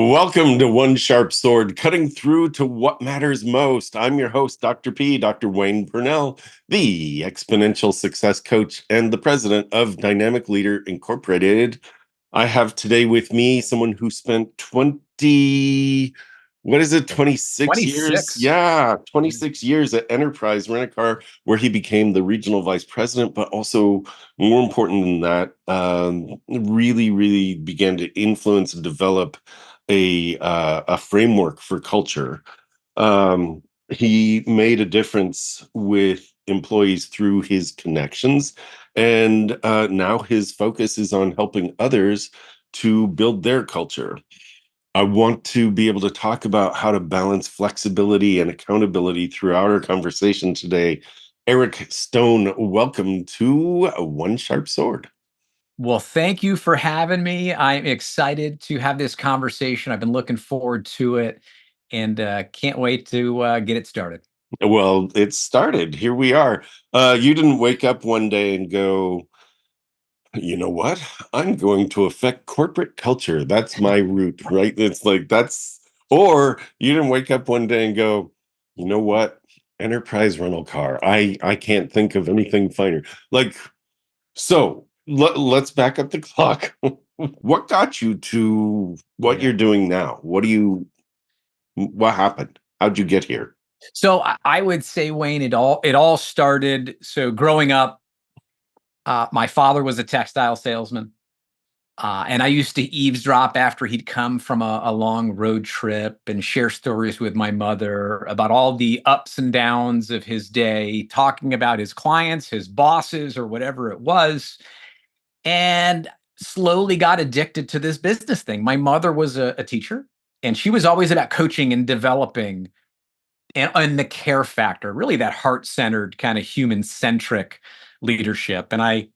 Welcome to One Sharp Sword, cutting through to what matters most. I'm your host, Dr. P, Dr. Wayne Pernell, the exponential success coach and the president of Dynamic Leader Incorporated. I have today with me someone who spent 26 years? 26. Yeah, 26 years at Enterprise Rent-A-Car, where he became the regional vice president, but also more important than that, really began to influence and develop a framework for culture. He made a difference with employees through his connections, and now his focus is on helping others to build their culture. I want to be able to talk about how to balance flexibility and accountability throughout our conversation today. Eric Stone, welcome to One Sharp Sword. Well, thank you for having me. I'm excited to have this conversation. I've been looking forward to it and can't wait to get it started. Well, it started. Here we are. You didn't wake up one day and go, you know what? I'm going to affect corporate culture. That's my route, right? It's like or you didn't wake up one day and go, you know what? Enterprise rental car. I can't think of anything finer. Like, so let's back up the clock. What got you to what Yeah. you're doing now? What happened? How'd you get here? So I would say, Wayne, it all started. So growing up, my father was a textile salesman. And I used to eavesdrop after he'd come from a long road trip and share stories with my mother about all the ups and downs of his day, talking about his clients, his bosses, or whatever it was. And slowly got addicted to this business thing. My mother was a teacher, and she was always about coaching and developing and the care factor, really that heart-centered, kind of human-centric leadership. And I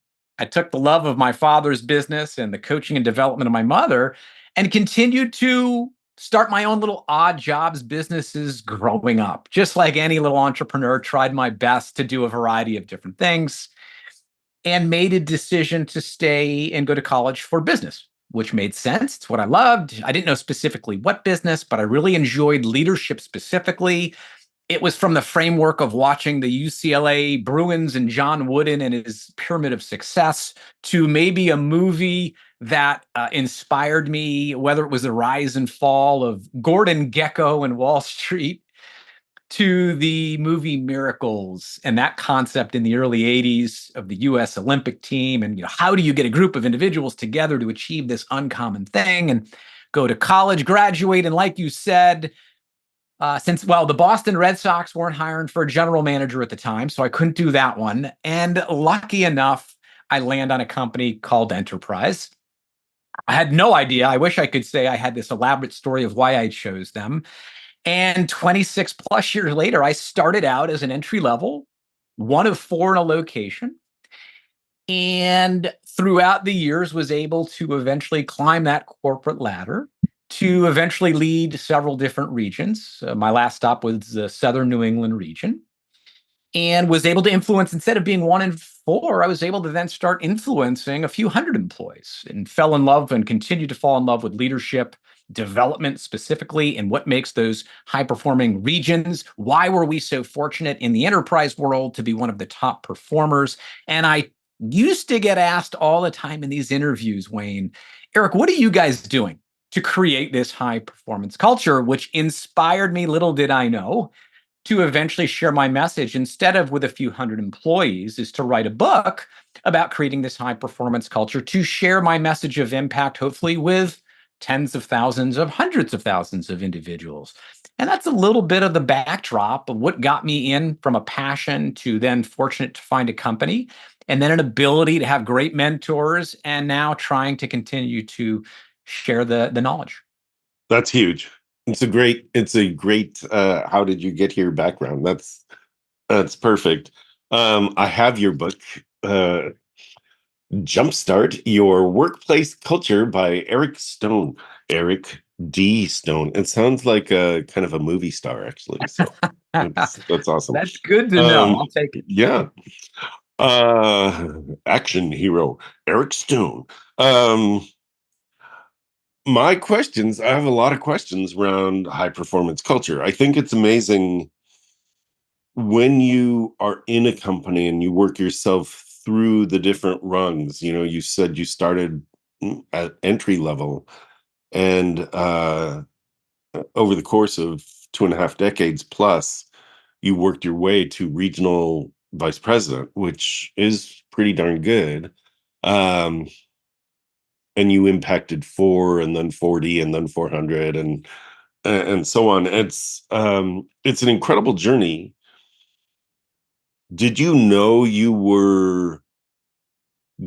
took the love of my father's business and the coaching and development of my mother and continued to start my own little odd jobs businesses growing up. Just like any little entrepreneur, tried my best to do a variety of different things and made a decision to stay and go to college for business, which made sense. It's what I loved. I didn't know specifically what business, but I really enjoyed leadership specifically. It was from the framework of watching the UCLA Bruins and John Wooden and his Pyramid of Success to maybe a movie that inspired me, whether it was the rise and fall of Gordon Gekko and Wall Street to the movie Miracles and that concept in the early 80s of the US Olympic team. And how do you get a group of individuals together to achieve this uncommon thing and go to college, graduate, and like you said, the Boston Red Sox weren't hiring for a general manager at the time, so I couldn't do that one. And lucky enough, I land on a company called Enterprise. I had no idea. I wish I could say I had this elaborate story of why I chose them. And 26 plus years later, I started out as an entry level, one of four in a location. And throughout the years, was able to eventually climb that corporate ladder to eventually lead several different regions. My last stop was the Southern New England region and was able to influence, instead of being one in four, I was able to then start influencing a few hundred employees and fell in love and continued to fall in love with leadership development specifically and what makes those high performing regions. Why were we so fortunate in the enterprise world to be one of the top performers? And I used to get asked all the time in these interviews, Wayne, Eric, what are you guys doing to create this high performance culture? Which inspired me, little did I know, to eventually share my message instead of with a few hundred employees, is to write a book about creating this high performance culture, to share my message of impact, hopefully with tens of thousands of hundreds of thousands of individuals. And that's a little bit of the backdrop of what got me in, from a passion to then fortunate to find a company and then an ability to have great mentors and now trying to continue to share the knowledge. That's huge. It's a great how did you get here background. That's perfect. I have your book, uh Jumpstart Your Workplace Culture by Eric Stone. Eric D. Stone. It sounds like a kind of a movie star, actually. So that's awesome. That's good to know. Um, I'll take it. yeah. Uh Action hero, Eric Stone. Um My questions, I have a lot of questions around high performance culture. I think it's amazing when you are in a company and you work yourself through the different rungs. You said you started at entry level, and over the course of 2.5 decades plus, you worked your way to regional vice president, which is pretty darn good. Um, and you impacted 4 and then 40 and then 400 and so on. It's an incredible journey. Did you know you were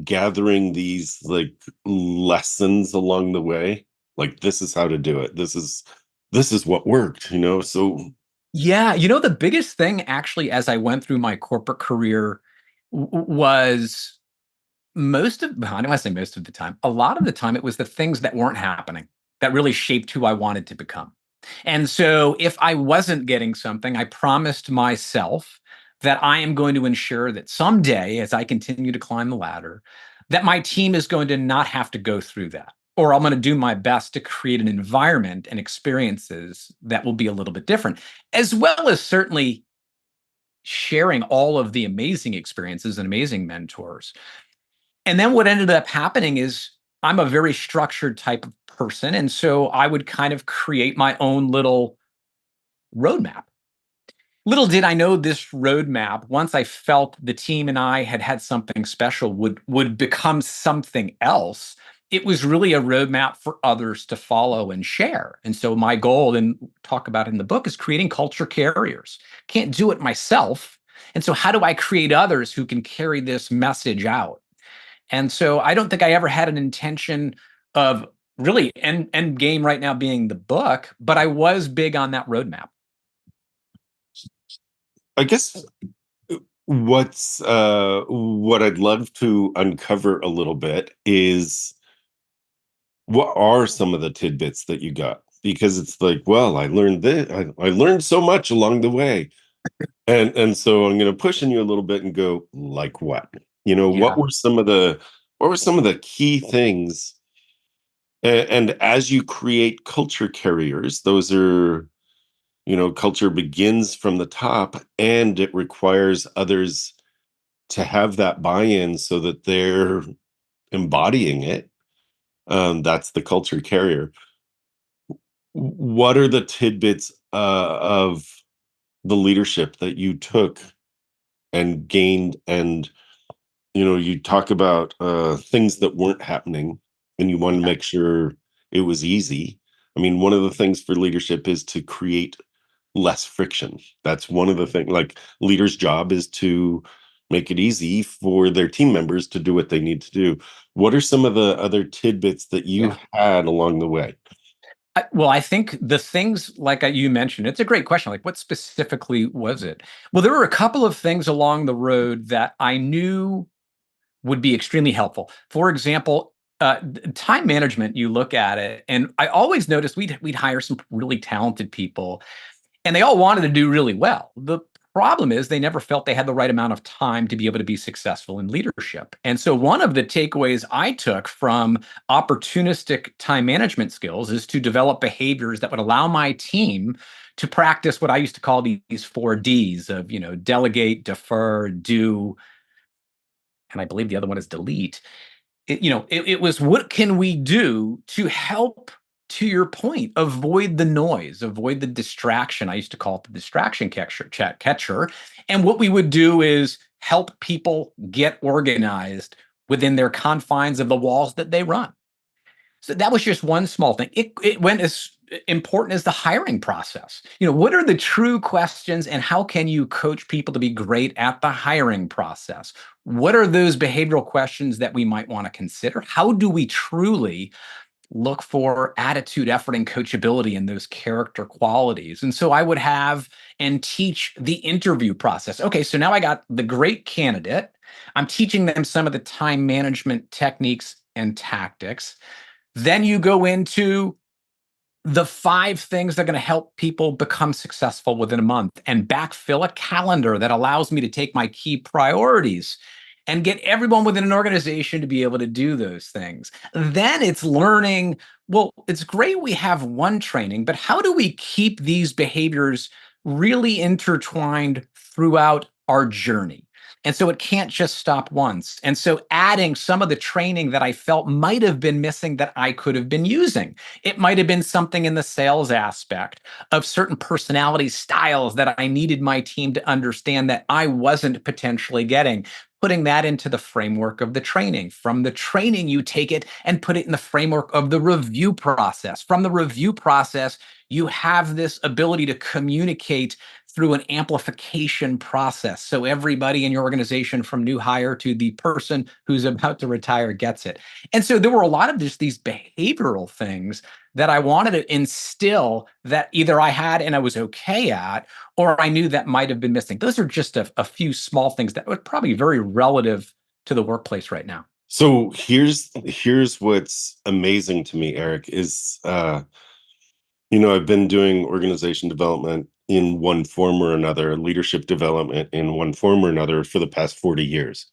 gathering these like lessons along the way? Like, this is how to do it. This is what worked, so Yeah, the biggest thing actually as I went through my corporate career was I don't want to say most of the time, a lot of the time it was the things that weren't happening that really shaped who I wanted to become. And so if I wasn't getting something, I promised myself that I am going to ensure that someday, as I continue to climb the ladder, that my team is going to not have to go through that. Or I'm going to do my best to create an environment and experiences that will be a little bit different, as well as certainly sharing all of the amazing experiences and amazing mentors. And then what ended up happening is I'm a very structured type of person. And so I would kind of create my own little roadmap. Little did I know this roadmap, once I felt the team and I had had something special, would become something else. It was really a roadmap for others to follow and share. And so my goal, and talk about in the book, is creating culture carriers. Can't do it myself. And so how do I create others who can carry this message out? And so I don't think I ever had an intention of really end game right now being the book, but I was big on that roadmap. I guess what I'd love to uncover a little bit is, what are some of the tidbits that you got? Because it's like, well, I learned this, I learned so much along the way. And so I'm going to push on you a little bit and go, like what? Yeah. What were some of the key things? And as you create culture carriers, those are, culture begins from the top, and it requires others to have that buy-in so that they're embodying it. That's the culture carrier. What are the tidbits of the leadership that you took and gained? And you talk about things that weren't happening, and you want to Yeah. make sure it was easy. I mean, one of the things for leadership is to create less friction. That's one of the things. Like, leaders' job is to make it easy for their team members to do what they need to do. What are some of the other tidbits that you Yeah. had along the way? Well, I think the things like you mentioned, it's a great question. Like, what specifically was it? Well, there were a couple of things along the road that I knew would be extremely helpful. For example, time management. You look at it, and I always noticed we'd hire some really talented people, and they all wanted to do really well. The problem is they never felt they had the right amount of time to be able to be successful in leadership. And so one of the takeaways I took from opportunistic time management skills is to develop behaviors that would allow my team to practice what I used to call these 4 Ds of, delegate, defer, do, and I believe the other one is delete. It was, what can we do to help, to your point, avoid the noise, avoid the distraction. I used to call it the distraction catcher. And what we would do is help people get organized within their confines of the walls that they run. So that was just one small thing. It went as important as the hiring process. What are the true questions, and how can you coach people to be great at the hiring process? What are those behavioral questions that we might want to consider? How do we truly look for attitude, effort, and coachability in those character qualities? And so I would have and teach the interview process. Okay, so now I got the great candidate. I'm teaching them some of the time management techniques and tactics. Then you go into the 5 things that are going to help people become successful within a month, and backfill a calendar that allows me to take my key priorities and get everyone within an organization to be able to do those things. Then it's learning, well, it's great we have one training, but how do we keep these behaviors really intertwined throughout our journey? And so it can't just stop once. And so adding some of the training that I felt might have been missing that I could have been using. It might have been something in the sales aspect of certain personality styles that I needed my team to understand that I wasn't potentially getting. Putting that into the framework of the training. From the training, you take it and put it in the framework of the review process. From the review process, you have this ability to communicate through an amplification process. So everybody in your organization, from new hire to the person who's about to retire, gets it. And so there were a lot of just these behavioral things that I wanted to instill that either I had and I was okay at, or I knew that might have been missing. Those are just a few small things that were probably very relative to the workplace right now. So here's what's amazing to me, Eric, is I've been doing organization development in one form or another, leadership development in one form or another for the past 40 years.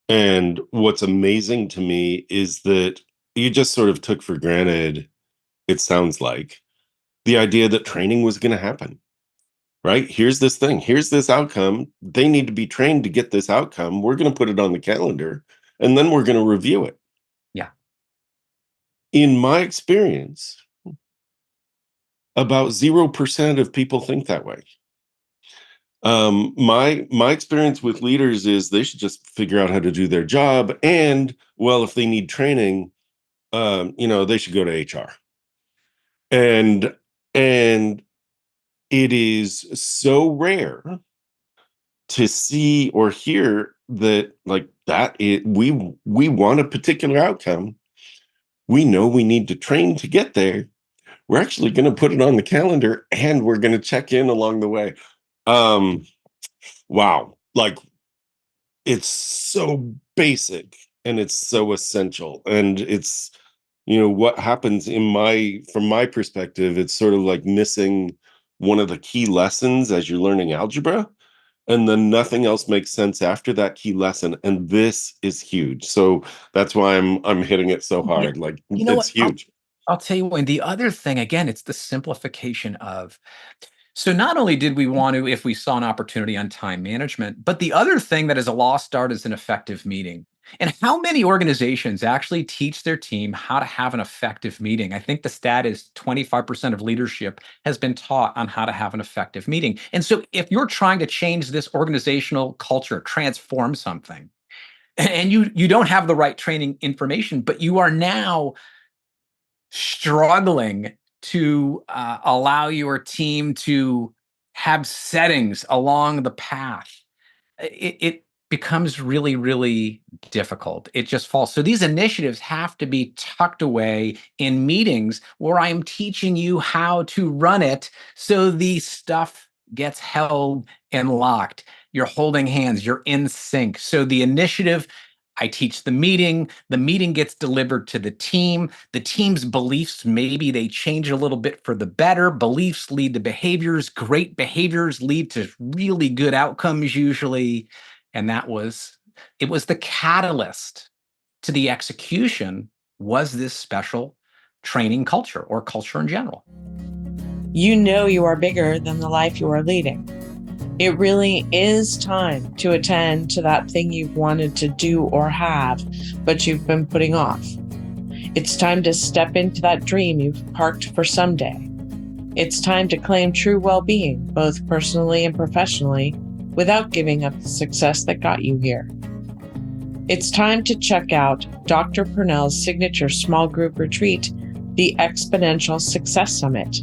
And what's amazing to me is that you just sort of took for granted, it sounds like, the idea that training was going to happen, right? Here's this thing, here's this outcome. They need to be trained to get this outcome. We're going to put it on the calendar and then we're going to review it. Yeah. In my experience, about 0% of people think that way. My experience with leaders is they should just figure out how to do their job, and well, if they need training, they should go to HR. And it is so rare to see or hear that, like, we want a particular outcome. We know we need to train to get there. We're actually going to put it on the calendar and we're going to check in along the way. Um, wow. Like, it's so basic and it's so essential. And it's, what happens from my perspective, it's sort of like missing one of the key lessons as you're learning algebra. And then nothing else makes sense after that key lesson. And this is huge. So that's why I'm hitting it so Yeah. hard. Like, You know it's what? huge. I'll tell you when the other thing, again, it's the simplification of. So not only did we want to, if we saw an opportunity on time management, but the other thing that is a lost art is an effective meeting. And how many organizations actually teach their team how to have an effective meeting? I think the stat is 25% of leadership has been taught on how to have an effective meeting. And so if you're trying to change this organizational culture, transform something, and you don't have the right training information, but you are now struggling to allow your team to have settings along the path, it becomes really, really difficult. It just falls. So these initiatives have to be tucked away in meetings where I'm teaching you how to run it so the stuff gets held and locked. You're holding hands, you're in sync. So the initiative, I teach the meeting gets delivered to the team's beliefs, maybe they change a little bit for the better. Beliefs lead to behaviors, great behaviors lead to really good outcomes usually. And it was the catalyst to the execution was this special training culture or culture in general. You know you are bigger than the life you are leading. It really is time to attend to that thing you've wanted to do or have, but you've been putting off. It's time to step into that dream you've parked for someday. It's time to claim true well-being, both personally and professionally, without giving up the success that got you here. It's time to check out Dr. Pernell's signature small group retreat, the Exponential Success Summit.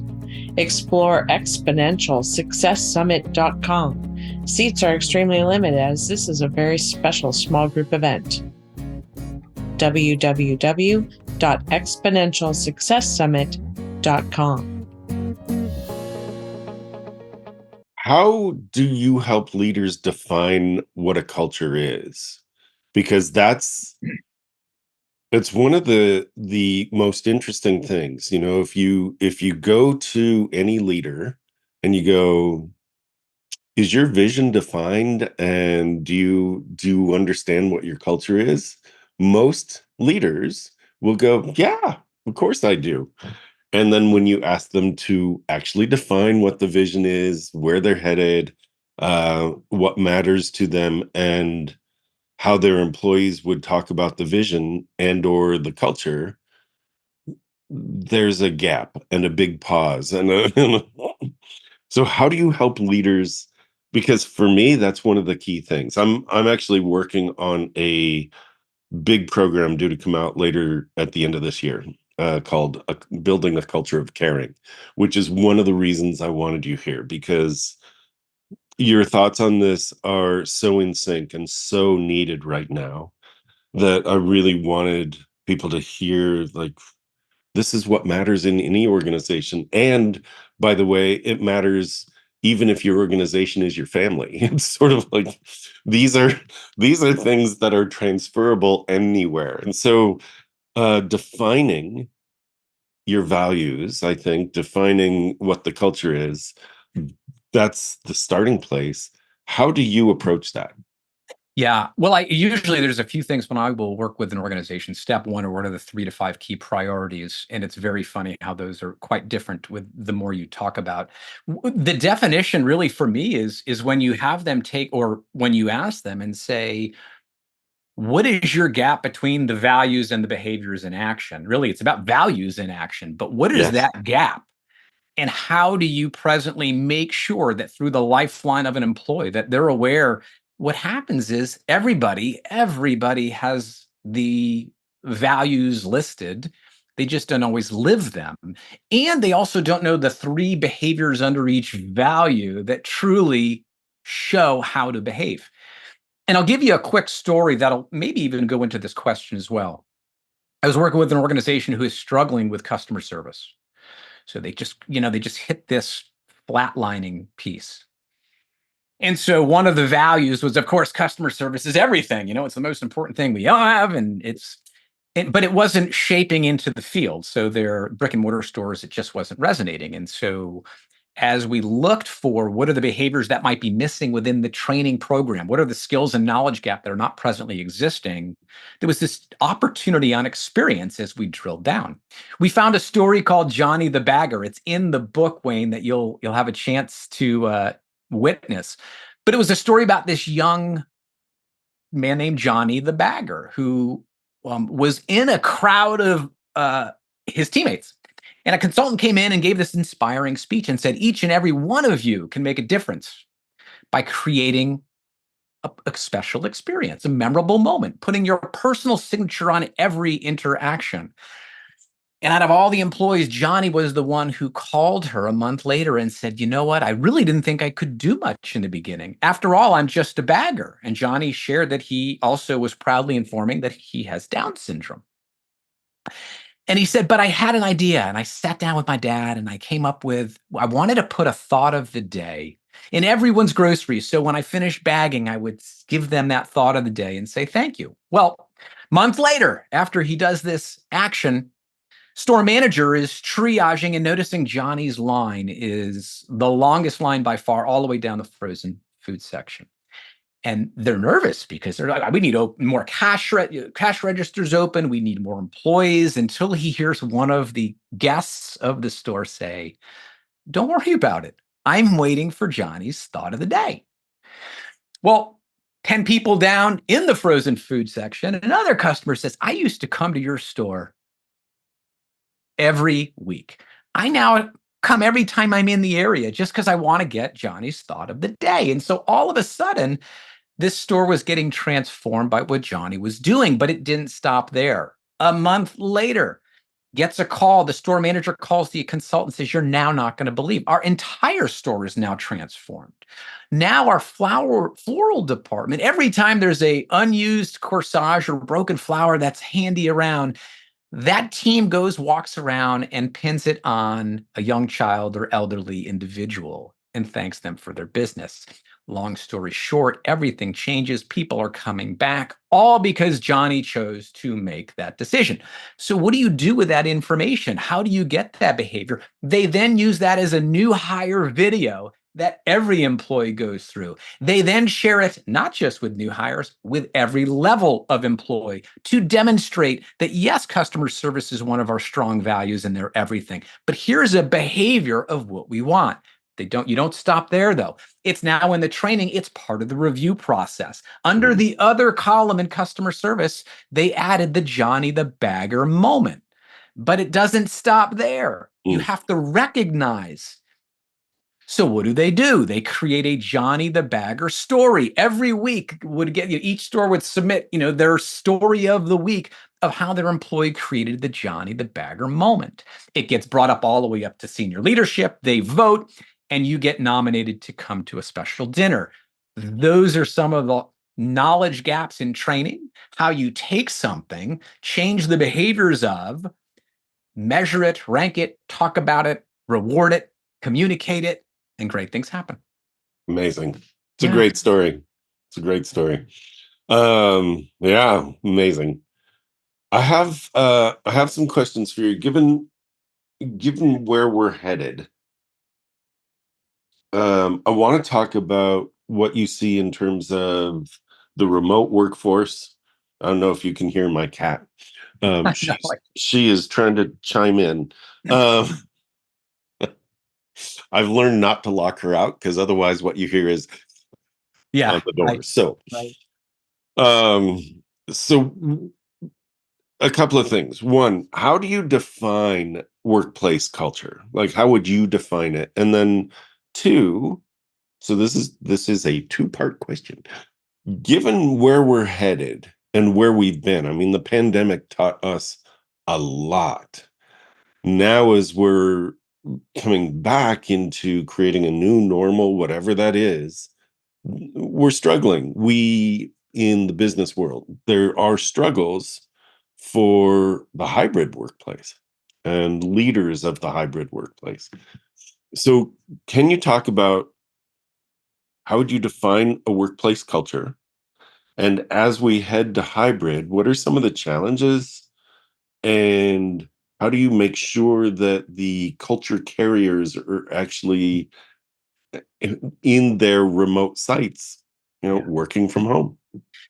Explore exponentialsuccesssummit.com. Seats are extremely limited as this is a very special small group event. www.exponentialsuccesssummit.com. How do you help leaders define what a culture is? Because it's one of the most interesting things. If you go to any leader and you go, Is your vision defined, and do you understand what your culture is? Most leaders will go, "Yeah, of course I do." And then when you ask them to actually define what the vision is, where they're headed, what matters to them, and how their employees would talk about the vision and or the culture, there's a gap and a big pause. So how do you help leaders? Because for me, that's one of the key things. I'm actually working on a big program due to come out later at the end of this year, called Building a Culture of Caring, which is one of the reasons I wanted you here, because your thoughts on this are so in sync and so needed right now that I really wanted people to hear, like, this is what matters in any organization. And by the way, it matters even if your organization is your family. It's sort of like these are these are things that are transferable anywhere. And so defining your values, I think, defining what the culture is, that's the starting place. How do you approach that? Yeah. Well, I usually there's a few things when I will work with an organization. Step one, or what are the 3 to 5 key priorities? And it's very funny how those are quite different with the more you talk about. The definition really for me is when you have them take, or when you ask them and say, what is your gap between the values and the behaviors in action? Really, it's about values in action, but what is Yes. that gap? And how do you presently make sure that through the lifeline of an employee that they're aware? What happens is everybody has the values listed. They just don't always live them. And they also don't know the 3 behaviors under each value that truly show how to behave. And I'll give you a quick story that'll maybe even go into this question as well. I was working with an organization who is struggling with customer service. So they just hit this flatlining piece. And so one of the values was, of course, customer service is everything. It's the most important thing we have, but it wasn't shaping into the field. So their brick and mortar stores, it just wasn't resonating. And so as we looked for what are the behaviors that might be missing within the training program, what are the skills and knowledge gap that are not presently existing, there was this opportunity on experience as we drilled down. We found a story called Johnny the Bagger. It's in the book, Wayne, that you'll have a chance to witness. But it was a story about this young man named Johnny the Bagger who was in a crowd of his teammates. And a consultant came in and gave this inspiring speech and said, each and every one of you can make a difference by creating a special experience, a memorable moment, putting your personal signature on every interaction. And out of all the employees, Johnny was the one who called her a month later and said, you know what? I really didn't think I could do much in the beginning. After all, I'm just a bagger. And Johnny shared that he also was proudly informing that he has Down syndrome. And he said, but I had an idea, and I sat down with my dad and I came up with, I wanted to put a thought of the day in everyone's groceries. So when I finished bagging, I would give them that thought of the day and say, thank you. Well, month later, after he does this action, store manager is triaging and noticing Johnny's line is the longest line by far, all the way down the frozen food section. And they're nervous because they're like, we need more cash registers open. We need more employees, until he hears one of the guests of the store say, don't worry about it. I'm waiting for Johnny's thought of the day. Well, 10 people down in the frozen food section, another customer says, I used to come to your store every week. I now come every time I'm in the area just because I want to get Johnny's thought of the day. And so all of a sudden, this store was getting transformed by what Johnny was doing, but it didn't stop there. A month later, gets a call. The store manager calls the consultant and says, you're now not going to believe our entire store is now transformed. Now our floral department, every time there's a unused corsage or broken flower that's handy around, that team goes, walks around and pins it on a young child or elderly individual and thanks them for their business. Long story short, everything changes. People are coming back, all because Johnny chose to make that decision. So what do you do with that information? How do you get that behavior? They then use that as a new hire video that every employee goes through. They then share it not just with new hires, with every level of employee to demonstrate that, yes, customer service is one of our strong values and they're everything. But here's a behavior of what we want. You don't stop there though. It's now in the training, it's part of the review process. Under the other column in customer service, they added the Johnny the Bagger moment. But it doesn't stop there. You have to recognize. So what do? They create a Johnny the Bagger story. Every week each store would submit, their story of the week of how their employee created the Johnny the Bagger moment. It gets brought up all the way up to senior leadership. They vote, and you get nominated to come to a special dinner. Those are some of the knowledge gaps in training, how you take something, change the behaviors of, measure it, rank it, talk about it, reward it, communicate it, and great things happen. Amazing. It's a great story. It's a great story. Yeah, amazing. I have some questions for you. Given where we're headed, I want to talk about what you see in terms of the remote workforce. I don't know if you can hear my cat. She is trying to chime in. I've learned not to lock her out because otherwise what you hear is on the door. So a couple of things. One, how do you define workplace culture? Like, how would you define it? And then two, so this is a two-part question. Given where we're headed and where we've been, I mean, the pandemic taught us a lot. Now, as we're coming back into creating a new normal, whatever that is, we're struggling. We, in the business world, there are struggles for the hybrid workplace and leaders of the hybrid workplace. So can you talk about how would you define a workplace culture? And as we head to hybrid, what are some of the challenges? And how do you make sure that the culture carriers are actually in their remote sites, working from home?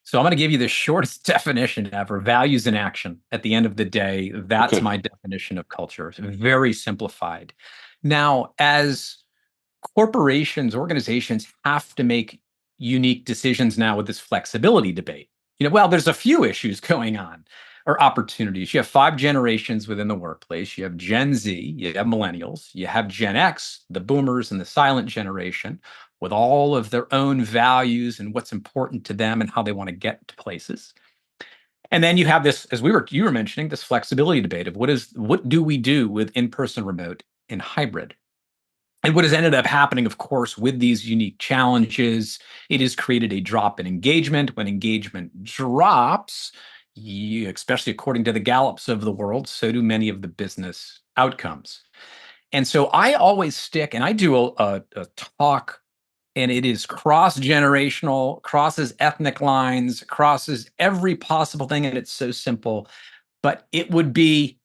So I'm going to give you the shortest definition ever: values in action. At the end of the day, that's my definition of culture. It's very simplified. Now, as corporations, organizations have to make unique decisions now with this flexibility debate. There's a few issues going on, or opportunities. You have 5 generations within the workplace. You have Gen Z, you have millennials, you have Gen X, the boomers, and the silent generation, with all of their own values and what's important to them and how they want to get to places. And then you have this, as you were mentioning, this flexibility debate of what do we do with in-person, remote, and hybrid. And what has ended up happening, of course, with these unique challenges, it has created a drop in engagement. When engagement drops, especially according to the Gallups of the world, so do many of the business outcomes. And so I always stick, and I do a talk, and it is cross-generational, crosses ethnic lines, crosses every possible thing, and it's so simple. But it would be,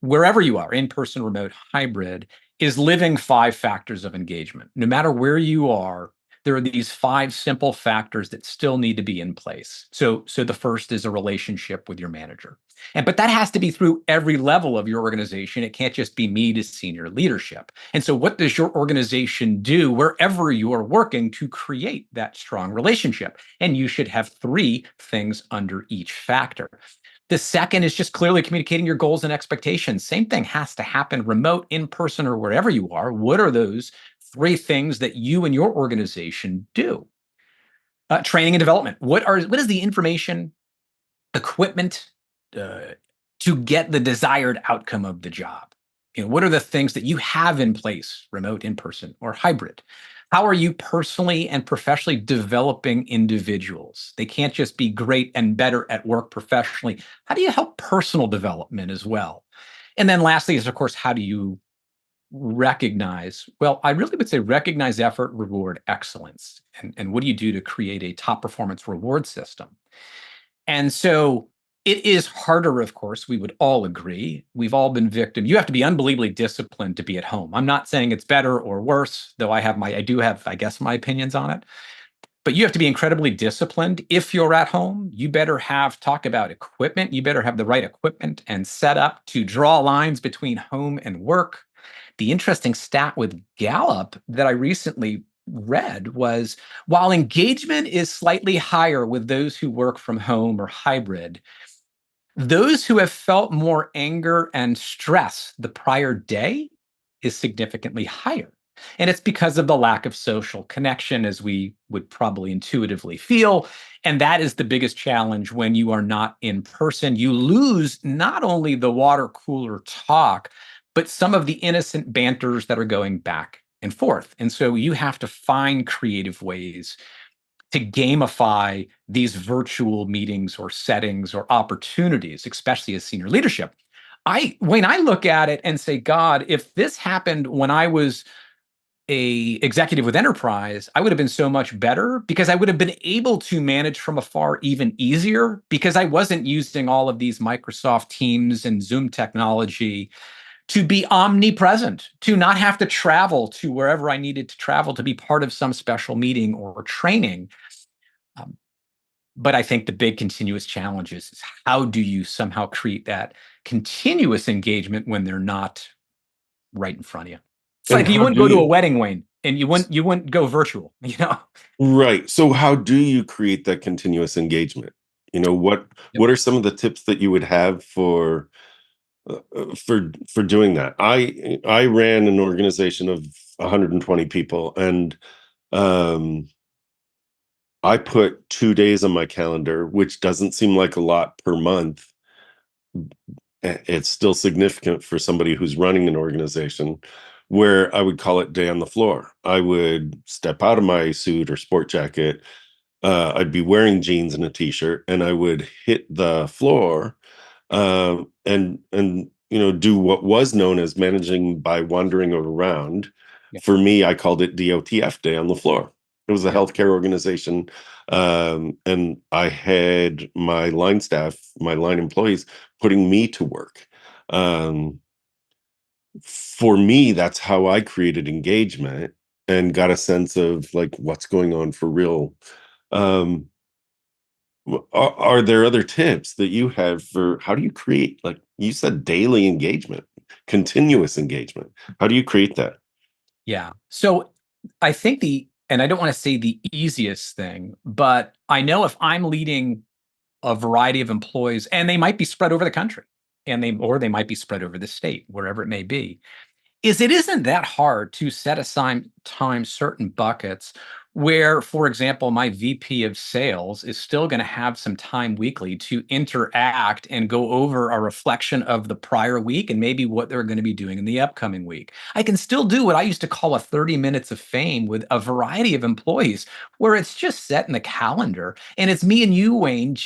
wherever you are, in-person, remote, hybrid, is living 5 factors of engagement. No matter where you are, there are these 5 simple factors that still need to be in place. So the first is a relationship with your manager. But that has to be through every level of your organization. It can't just be me to senior leadership. And so what does your organization do wherever you are working to create that strong relationship? And you should have 3 things under each factor. The second is just clearly communicating your goals and expectations. Same thing has to happen remote, in person, or wherever you are. What are those 3 things that you and your organization do? Training and development. What is the information, equipment to get the desired outcome of the job? What are the things that you have in place, remote, in person, or hybrid? How are you personally and professionally developing individuals? They can't just be great and better at work professionally. How do you help personal development as well? And then lastly is, of course, how do you recognize? Well, I really would say recognize effort, reward excellence. And what do you do to create a top performance reward system? And so It is harder, of course. We would all agree. We've all been victim. You have to be unbelievably disciplined to be at home. I'm not saying it's better or worse, though I do have, I guess, my opinions on it. But you have to be incredibly disciplined. If you're at home, you better talk about equipment. You better have the right equipment and set up to draw lines between home and work. The interesting stat with Gallup that I recently read was while engagement is slightly higher with those who work from home or hybrid, those who have felt more anger and stress the prior day is significantly higher. And it's because of the lack of social connection, as we would probably intuitively feel. And that is the biggest challenge when you are not in person. You lose not only the water cooler talk, but some of the innocent banters that are going back and forth. And so you have to find creative ways to gamify these virtual meetings or settings or opportunities, especially as senior leadership. When I look at it and say, God, if this happened when I was a executive with enterprise, I would have been so much better because I would have been able to manage from afar even easier because I wasn't using all of these Microsoft Teams and Zoom technology to be omnipresent, to not have to travel to wherever I needed to travel to be part of some special meeting or training. Um, but I think the big continuous challenge is how do you somehow create that continuous engagement when they're not right in front of you? It's And like you how wouldn't do go to a you? wedding, Wayne, and you wouldn't go virtual, you know? Right. So how do you create that continuous engagement? What Yep. what are some of the tips that you would have for doing that? I ran an organization of 120 people, and um, I put 2 days on my calendar, which doesn't seem like a lot per month. It's still significant for somebody who's running an organization, where I would call it day on the floor. I would step out of my suit or sport jacket. I'd be wearing jeans and a t-shirt, and I would hit the floor, and do what was known as managing by wandering around. Yep. For me, I called it DOTF, day on the floor. It was a Yep. healthcare organization, and I had my line staff, my line employees, putting me to work. Um, for me, that's how I created engagement and got a sense of like what's going on for real. Um, are there other tips that you have for how do you create, like you said, daily engagement, continuous engagement? How do you create that? Yeah. So I think and I don't want to say the easiest thing, but I know if I'm leading a variety of employees and they might be spread over the country or they might be spread over the state, wherever it may be, it isn't that hard to set aside time certain buckets where, for example, my VP of sales is still going to have some time weekly to interact and go over a reflection of the prior week and maybe what they're going to be doing in the upcoming week. I can still do what I used to call a 30 minutes of fame with a variety of employees where it's just set in the calendar and it's me and you, Wayne.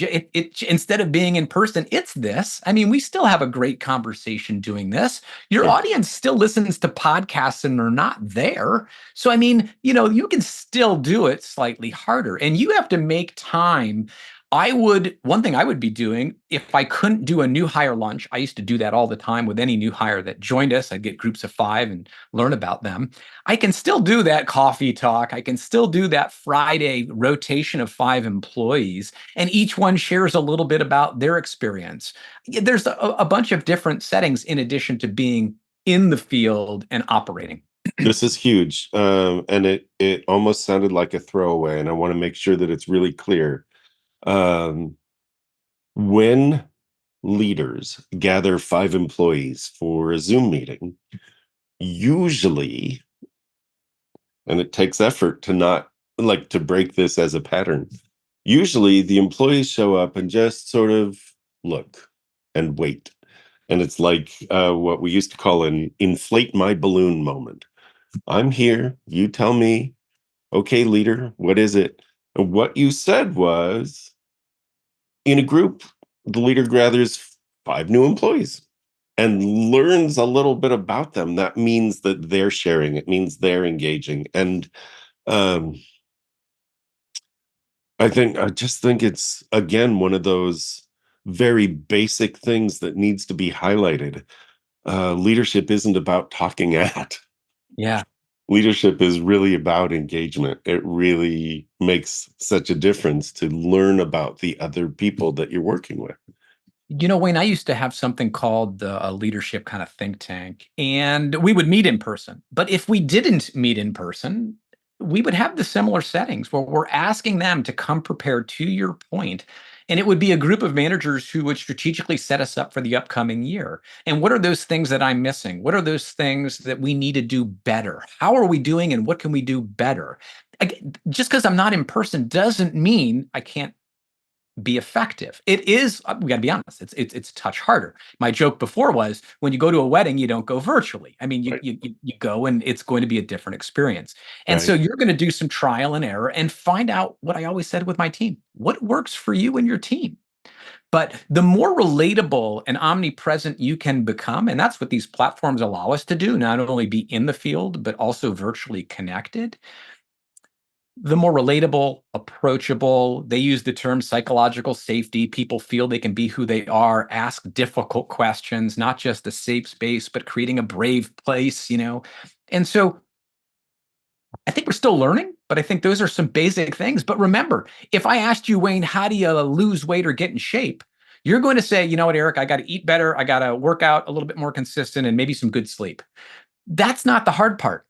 Instead of being in person, it's this. I mean, we still have a great conversation doing this. Your Sure. audience still listens to podcasts and they're not there. So, I mean, you can still do it slightly harder and you have to make time. One thing I would be doing if I couldn't do a new hire lunch, I used to do that all the time with any new hire that joined us. I'd get groups of 5 and learn about them. I can still do that coffee talk. I can still do that Friday rotation of 5 employees, and each one shares a little bit about their experience. There's a bunch of different settings in addition to being in the field and operating. This is huge, and it almost sounded like a throwaway, and I want to make sure that it's really clear. Um, when leaders gather 5 employees for a Zoom meeting, usually, and it takes effort to not like to break this as a pattern. Usually, the employees show up and just sort of look and wait. And it's like what we used to call an inflate my balloon moment. I'm here. You tell me, okay, leader, what is it? And what you said was in a group, the leader gathers 5 new employees and learns a little bit about them. That means that they're sharing, it means they're engaging. And um, I just think it's again one of those very basic things that needs to be highlighted. Leadership isn't about talking at. Yeah. Leadership is really about engagement. It really makes such a difference to learn about the other people that you're working with. Wayne, I used to have something called a leadership kind of think tank, and we would meet in person. But if we didn't meet in person, we would have the similar settings where we're asking them to come prepared to your point. And it would be a group of managers who would strategically set us up for the upcoming year. And what are those things that I'm missing? What are those things that we need to do better? How are we doing and what can we do better? Just because I'm not in person doesn't mean I can't be effective. It is, we got to be honest, it's a touch harder. My joke before was, when you go to a wedding, you don't go virtually. I mean, you Right. you go and it's going to be a different experience. And so Right. you're going to do some trial and error and find out what I always said with my team. What works for you and your team? But the more relatable and omnipresent you can become, and that's what these platforms allow us to do, not only be in the field, but also virtually connected, the more relatable, approachable. They use the term psychological safety. People feel they can be who they are, ask difficult questions, not just a safe space, but creating a brave place. And so I think we're still learning, but I think those are some basic things. But remember, if I asked you, Wayne, how do you lose weight or get in shape? You're going to say, you know what, Eric, I got to eat better. I got to work out a little bit more consistent and maybe some good sleep. That's not the hard part.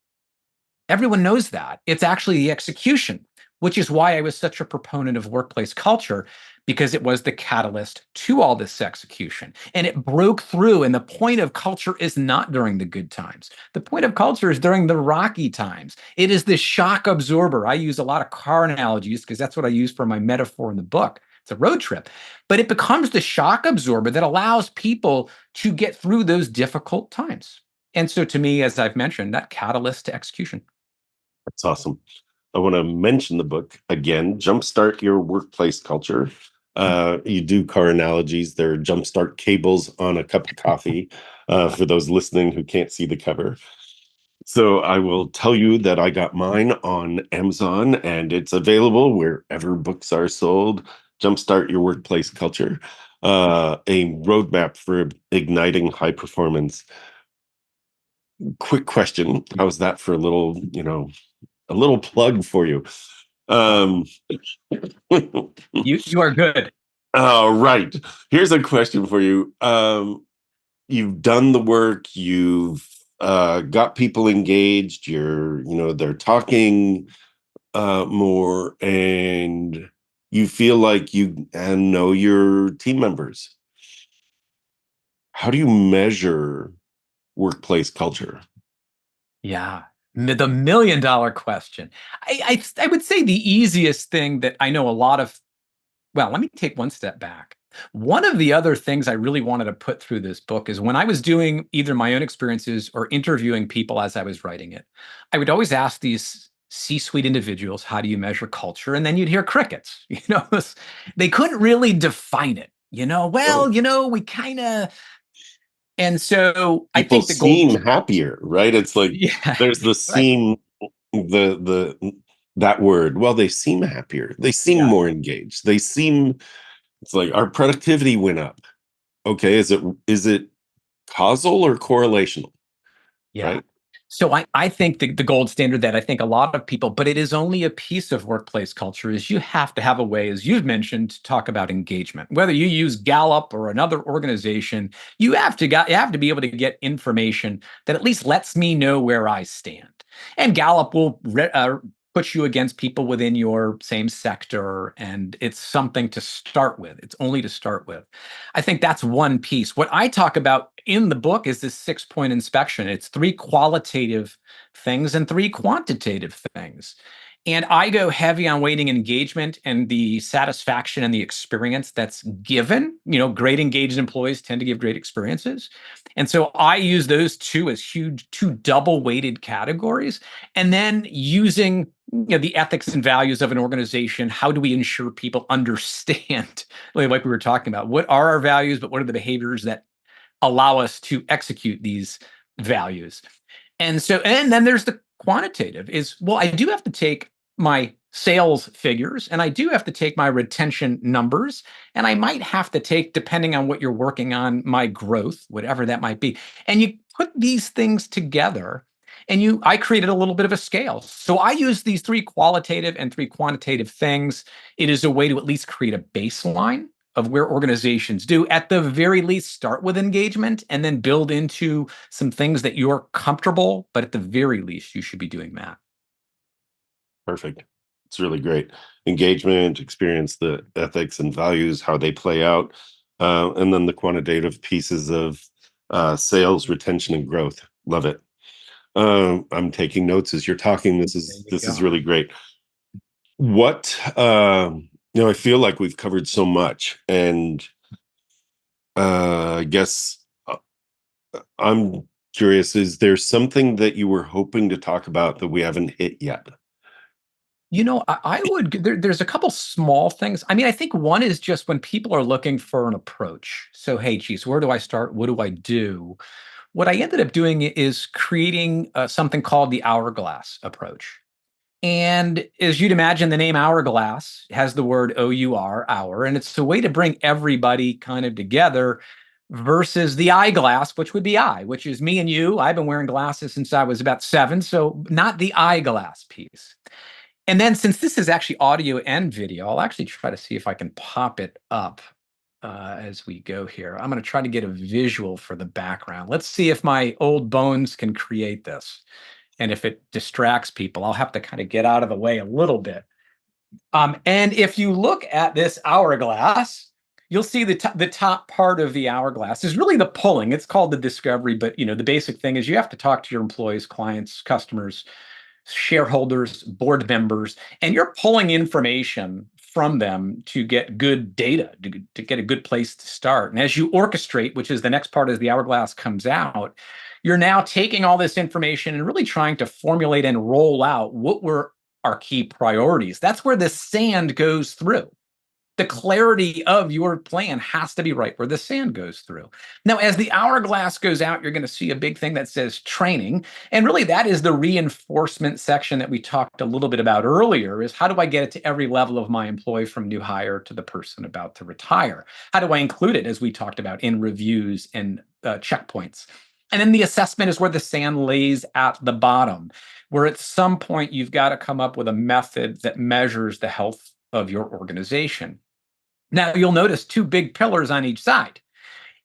Everyone knows that. It's actually the execution, which is why I was such a proponent of workplace culture, because it was the catalyst to all this execution. And it broke through. And the point of culture is not during the good times. The point of culture is during the rocky times. It is the shock absorber. I use a lot of car analogies because that's what I use for my metaphor in the book. It's a road trip, but it becomes the shock absorber that allows people to get through those difficult times. And so to me, as I've mentioned, that catalyst to execution. That's awesome. I want to mention the book again, Jumpstart Your Workplace Culture. You do car analogies. There are jumpstart cables on a cup of coffee for those listening who can't see the cover. So I will tell you that I got mine on Amazon and it's available wherever books are sold. Jumpstart Your Workplace Culture, a roadmap for igniting high performance. Quick question. How's that for a little plug for you? Um, You are good. all right. Here's a question for you. You've done the work, you've got people engaged, they're talking more, and you feel like you and know your team members. How do you measure workplace culture? Yeah. The $1 million question. I would say the easiest thing that I know a lot of, well, let me take one step back. One of the other things I really wanted to put through this book is when I was doing either my own experiences or interviewing people as I was writing it, I would always ask these C-suite individuals, how do you measure culture? And then you'd hear crickets. They couldn't really define it. Oh, We kind of, and so I people think the gold, seem happier, right? It's like yeah, there's the right. seem, the that word. Well, they seem happier. They seem Yeah. more engaged. They seem. It's like our productivity went up. Okay, is it causal or correlational? Yeah. Right? So I think the gold standard that I think a lot of people, but it is only a piece of workplace culture, is you have to have a way, as you've mentioned, to talk about engagement. Whether you use Gallup or another organization, you have to be able to get information that at least lets me know where I stand. And Gallup will put you against people within your same sector, and it's something to start with. It's only to start with. I think that's one piece. What I talk about in the book is this 6-point inspection. It's 3 qualitative things and 3 quantitative things. And I go heavy on weighting engagement and the satisfaction and the experience that's given. Great engaged employees tend to give great experiences. And so I use those two as huge, 2 double weighted categories. And then using the ethics and values of an organization, how do we ensure people understand, like we were talking about, what are our values, but what are the behaviors that allow us to execute these values? And then there's the quantitative is, well, I do have to take my sales figures, and I do have to take my retention numbers, and I might have to take, depending on what you're working on, my growth, whatever that might be. And you put these things together, and I created a little bit of a scale. So I use these 3 qualitative and 3 quantitative things. It is a way to at least create a baseline of where organizations do. At the very least, start with engagement and then build into some things that you're comfortable, but at the very least, you should be doing that. Perfect. It's really great. Engagement, experience, the ethics and values, how they play out, and then the quantitative pieces of sales, retention, and growth. Love it. I'm taking notes as you're talking. This There is you this is go. really great. What I feel like we've covered so much, and I guess I'm curious, is there something that you were hoping to talk about that we haven't hit yet? I would, there's a couple small things. I mean, I think one is just when people are looking for an approach. So, hey, geez, where do I start? What do I do? What I ended up doing is creating something called the hourglass approach. And as you'd imagine, the name hourglass has the word OUR, hour, and it's a way to bring everybody kind of together versus the eyeglass, which would be I, which is me and you. I've been wearing glasses since I was about 7, so not the eyeglass piece. And then since this is actually audio and video, I'll actually try to see if I can pop it up as we go here. I'm going to try to get a visual for the background. Let's see if my old bones can create this. And if it distracts people, I'll have to kind of get out of the way a little bit. And if you look at this hourglass, you'll see the top part of the hourglass is really the pulling. It's called the discovery, but the basic thing is you have to talk to your employees, clients, customers, shareholders, board members, and you're pulling information from them to get good data, to get a good place to start. And as you orchestrate, which is the next part as the hourglass comes out, you're now taking all this information and really trying to formulate and roll out what were our key priorities. That's where the sand goes through. The clarity of your plan has to be right where the sand goes through. Now, as the hourglass goes out, you're going to see a big thing that says training. And really, that is the reinforcement section that we talked a little bit about earlier, is how do I get it to every level of my employee from new hire to the person about to retire? How do I include it, as we talked about, in reviews and checkpoints? And then the assessment is where the sand lays at the bottom, where at some point you've got to come up with a method that measures the health of your organization. Now, you'll notice 2 big pillars on each side.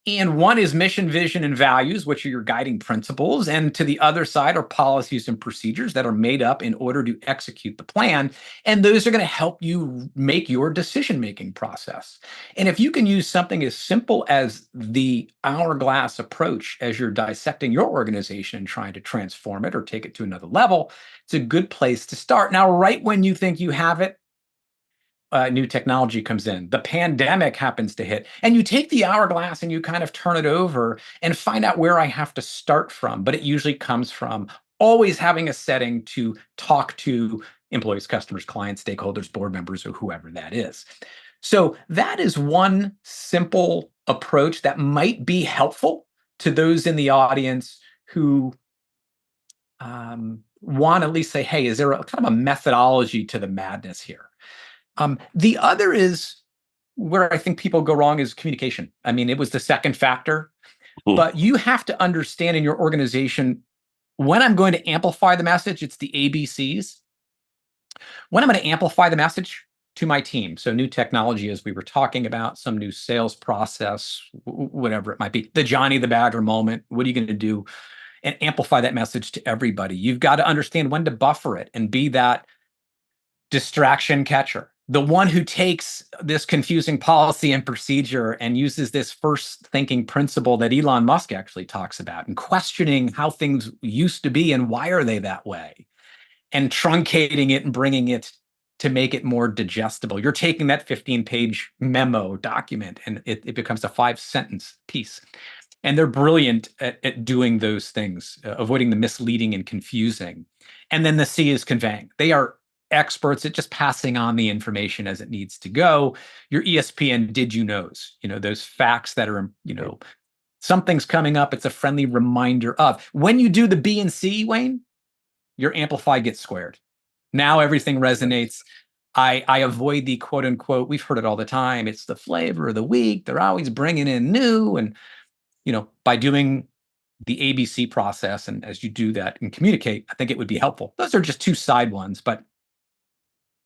And one is mission, vision, and values, which are your guiding principles. And to the other side are policies and procedures that are made up in order to execute the plan. And those are going to help you make your decision-making process. And if you can use something as simple as the hourglass approach as you're dissecting your organization and trying to transform it or take it to another level, it's a good place to start. Now, right when you think you have it, new technology comes in, the pandemic happens to hit, and you take the hourglass and you kind of turn it over and find out where I have to start from. But it usually comes from always having a setting to talk to employees, customers, clients, stakeholders, board members, or whoever that is. So that is one simple approach that might be helpful to those in the audience who want to at least say, hey, is there a kind of a methodology to the madness here? The other is where I think people go wrong is communication. I mean, it was the second factor, but you have to understand in your organization when I'm going to amplify the message, it's the ABCs. When I'm going to amplify the message to my team, so new technology, as we were talking about, some new sales process, whatever it might be, the Johnny the Badger moment, what are you going to do and amplify that message to everybody? You've got to understand when to buffer it and be that distraction catcher, the one who takes this confusing policy and procedure and uses this first thinking principle that Elon Musk actually talks about and questioning how things used to be and why are they that way, and truncating it and bringing it to make it more digestible. You're taking that 15-page memo document and it becomes a 5-sentence piece. And they're brilliant at doing those things, avoiding the misleading and confusing. And then the C is conveying. They are experts at just passing on the information as it needs to go. Your ESPN did you knows, those facts that are, something's coming up. It's a friendly reminder of. When you do the B and C, Wayne, your amplify gets squared. Now everything resonates. I avoid the quote unquote, we've heard it all the time, it's the flavor of the week. They're always bringing in new. And, by doing the ABC process, and as you do that and communicate, I think it would be helpful. Those are just two side ones, but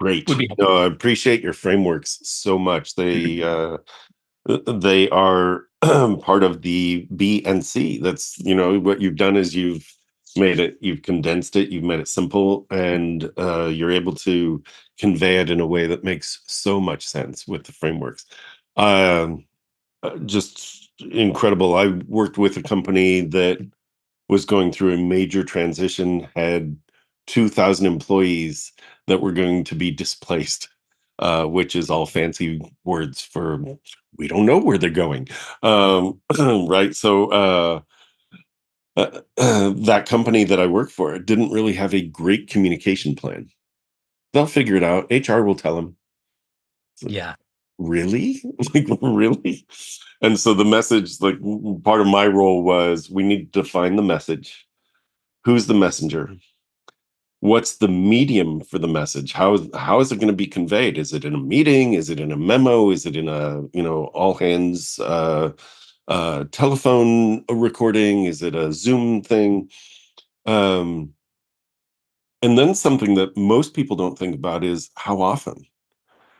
Great. would be helpful. No, I appreciate your frameworks so much. They are part of the B and C. That's, what you've done is you've condensed it, you've made it simple, and you're able to convey it in a way that makes so much sense with the frameworks. Just incredible. I worked with a company that was going through a major transition, had 2,000 employees that were going to be displaced, which is all fancy words for we don't know where they're going. Right. So that company that I work for didn't really have a great communication plan. They'll figure it out. HR will tell them. Yeah. Really? Like, really? And so the message, like, part of my role was we need to define the message. Who's the messenger? What's the medium for the message? How is it going to be conveyed? Is it in a meeting? Is it in a memo? Is it in a, all hands telephone recording? Is it a Zoom thing? Um, and then something that most people don't think about is how often,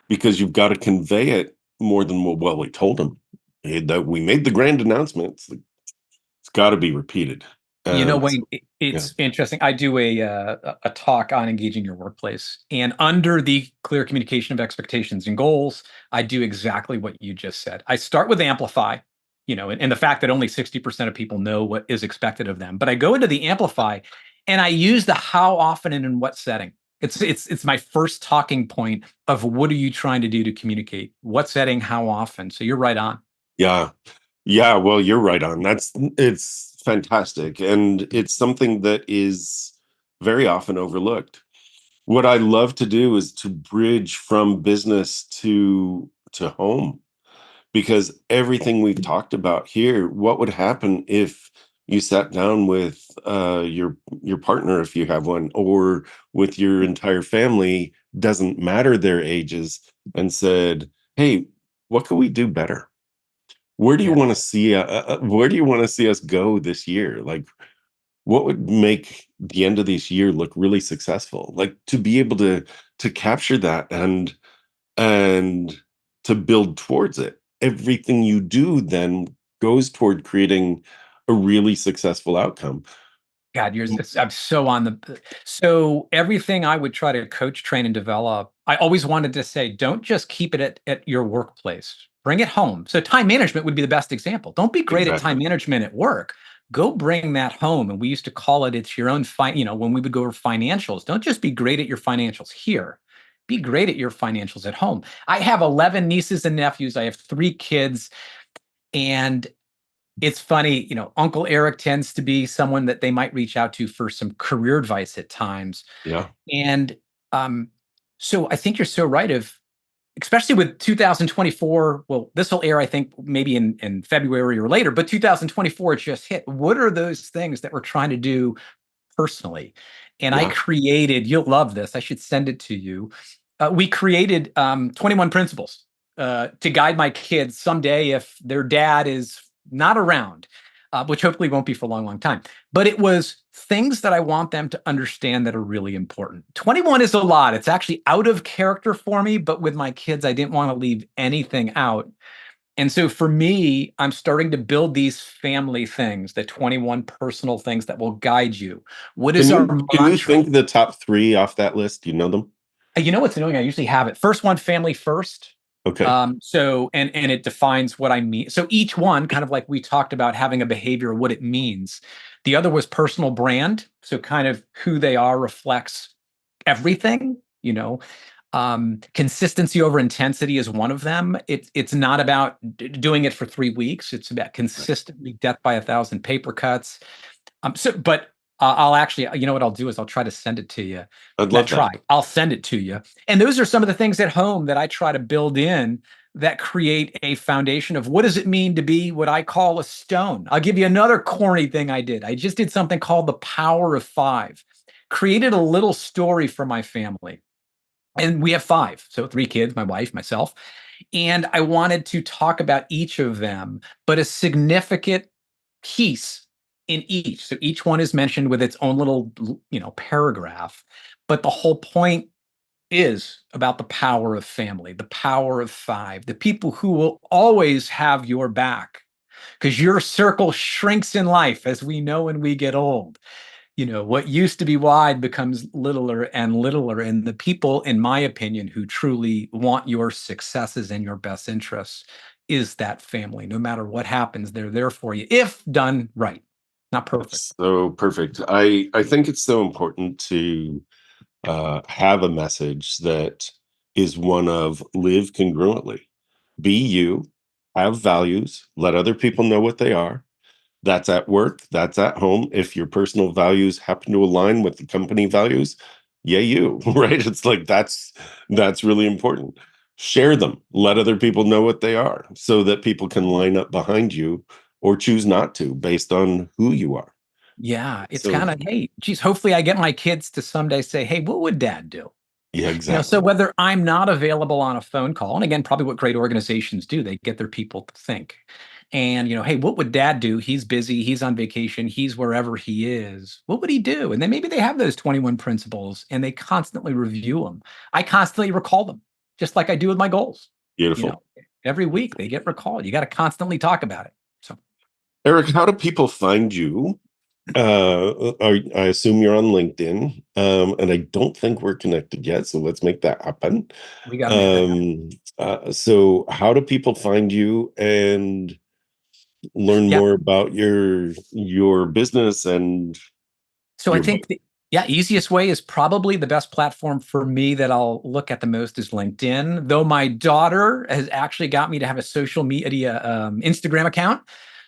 because you've got to convey it more than, well, we told them that we made the grand announcement. It's got to be repeated. Wayne, Yeah. it's interesting. I do a talk on engaging your workplace, and under the clear communication of expectations and goals, I do exactly what you just said. I start with amplify, and the fact that only 60% of people know what is expected of them. But I go into the amplify, and I use the how often and in what setting. It's my first talking point of what are you trying to do to communicate? What setting? How often? So you're right on. Yeah. Yeah, well, you're right on. It's fantastic. And it's something that is very often overlooked. What I love to do is to bridge from business to home, because everything we've talked about here, what would happen if you sat down with your partner, if you have one, or with your entire family, doesn't matter their ages, and said, "Hey, what can we do better? Where do you Yeah. want to see where do you want to see us go this year? Like, what would make the end of this year look really successful?" Like, to be able to capture that and to build towards it. Everything you do then goes toward creating a really successful outcome. God, I'm so on so everything I would try to coach, train, and develop, I always wanted to say, don't just keep it at your workplace. Bring it home. So time management would be the best example. Don't be great at time Exactly. management at work. Go bring that home. And we used to call it, it's your own when we would go over financials, don't just be great at your financials here. Be great at your financials at home. I have 11 nieces and nephews. I have 3 kids. And it's funny, Uncle Eric tends to be someone that they might reach out to for some career advice at times. Yeah. And so I think you're so right especially with 2024, well, this will air, I think, maybe in February or later, but 2024 just hit. What are those things that we're trying to do personally? And I Yeah. created, you'll love this, I should send it to you. We created 21 principles to guide my kids someday if their dad is not around, which hopefully won't be for a long, long time. But it was things that I want them to understand that are really important. 21 is a lot. It's actually out of character for me, but with my kids, I didn't want to leave anything out. And so for me, I'm starting to build these family things, the 21 personal things that will guide you. What Can is our you mantra? think the top 3 off that list? Do you know them? You know what's annoying? I usually have it. First one, family first. Okay. So and it defines what I mean. So each one, kind of like we talked about having a behavior, what it means. The other was personal brand. So kind of who they are reflects everything, consistency over intensity is one of them. It's not about doing it for 3 weeks. It's about Right. consistently death by 1,000 paper cuts. But I'll actually, what I'll do is I'll try to send it to you. I'd Not love try, that. I'll send it to you. And those are some of the things at home that I try to build in that create a foundation of what does it mean to be what I call a stone. I'll give you another corny thing I did. I just did something called the power of 5. created a little story for my family. And we have 5, so 3 kids, my wife, myself, and I wanted to talk about each of them, but a significant piece in each. So each one is mentioned with its own little, paragraph, but the whole point is about the power of family, the power of 5, the people who will always have your back, because your circle shrinks in life, as we know when we get old. What used to be wide becomes littler and littler. And the people, in my opinion, who truly want your successes and your best interests is that family. No matter what happens, they're there for you if done right. Not perfect. So perfect. I think it's so important to have a message that is one of live congruently, be you, have values, let other people know what they are. That's at work, that's at home. If your personal values happen to align with the company values, yay you, right? It's like that's really important. Share them, let other people know what they are so that people can line up behind you or choose not to based on who you are. Yeah. It's So kind of, hey, geez, hopefully I get my kids to someday say, hey, what would dad do? yeah, So exactly. whether I'm not available on a phone call, and again, probably what great organizations do, they get their people to think. And, hey, what would dad do? He's busy, he's on vacation, he's wherever he is. What would he do? And then maybe they have those 21 principles and they constantly review them. I constantly recall them, just like I do with my goals. You know, Beautiful. every week they get recalled. You got to constantly talk about it. So Eric, how do people find you? I assume you're on LinkedIn, and I don't think we're connected yet, so let's make that happen. we got to make that happen. So how do people find you and learn Yeah. more about your business and So I your book? think easiest way is probably the best platform for me that I'll look at the most is LinkedIn. Though my daughter has actually got me to have a social media Instagram account.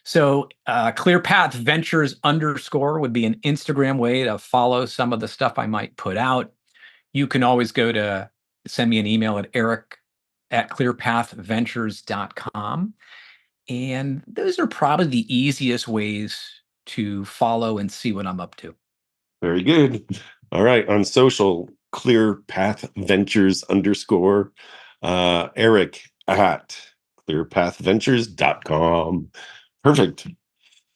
So Clear Path Ventures _ would be an Instagram way to follow some of the stuff I might put out. You can always send me an email at eric@clearpathventures.com. And those are probably the easiest ways to follow and see what I'm up to. Very good. All right. On social, Clear Path Ventures _ Eric at clearpathventures.com. Perfect.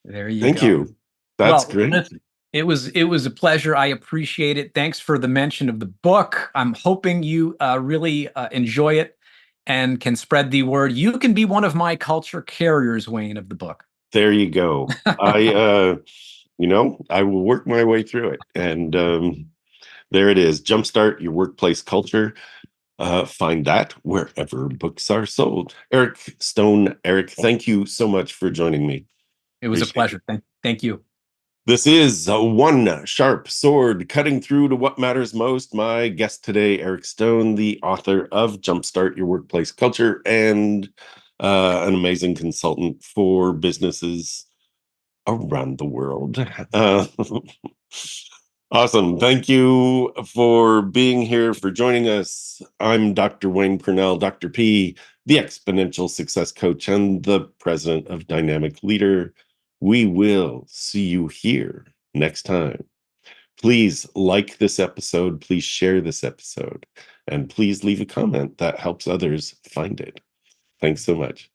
There you Thank go. you. That's Well, great. listen, it was a pleasure. I appreciate it. Thanks for the mention of the book. I'm hoping you really enjoy it and can spread the word. You can be one of my culture carriers, Wayne, of the book. There you go. I will work my way through it. And there it is. Jumpstart your workplace culture. Find that wherever books are sold. Eric, thank you so much for joining me. It was a Appreciate it. pleasure. Thank you. This is one sharp sword cutting through to what matters most. My guest today, Eric Stone, the author of Jumpstart Your Workplace Culture and an amazing consultant for businesses around the world. Uh, awesome. Thank you for being here, for joining us. I'm Dr. Wayne Pernell, Dr. P, the exponential success coach and the president of Dynamic Leader. We will see you here next time. Please like this episode. Please share this episode. And please leave a comment that helps others find it. Thanks so much.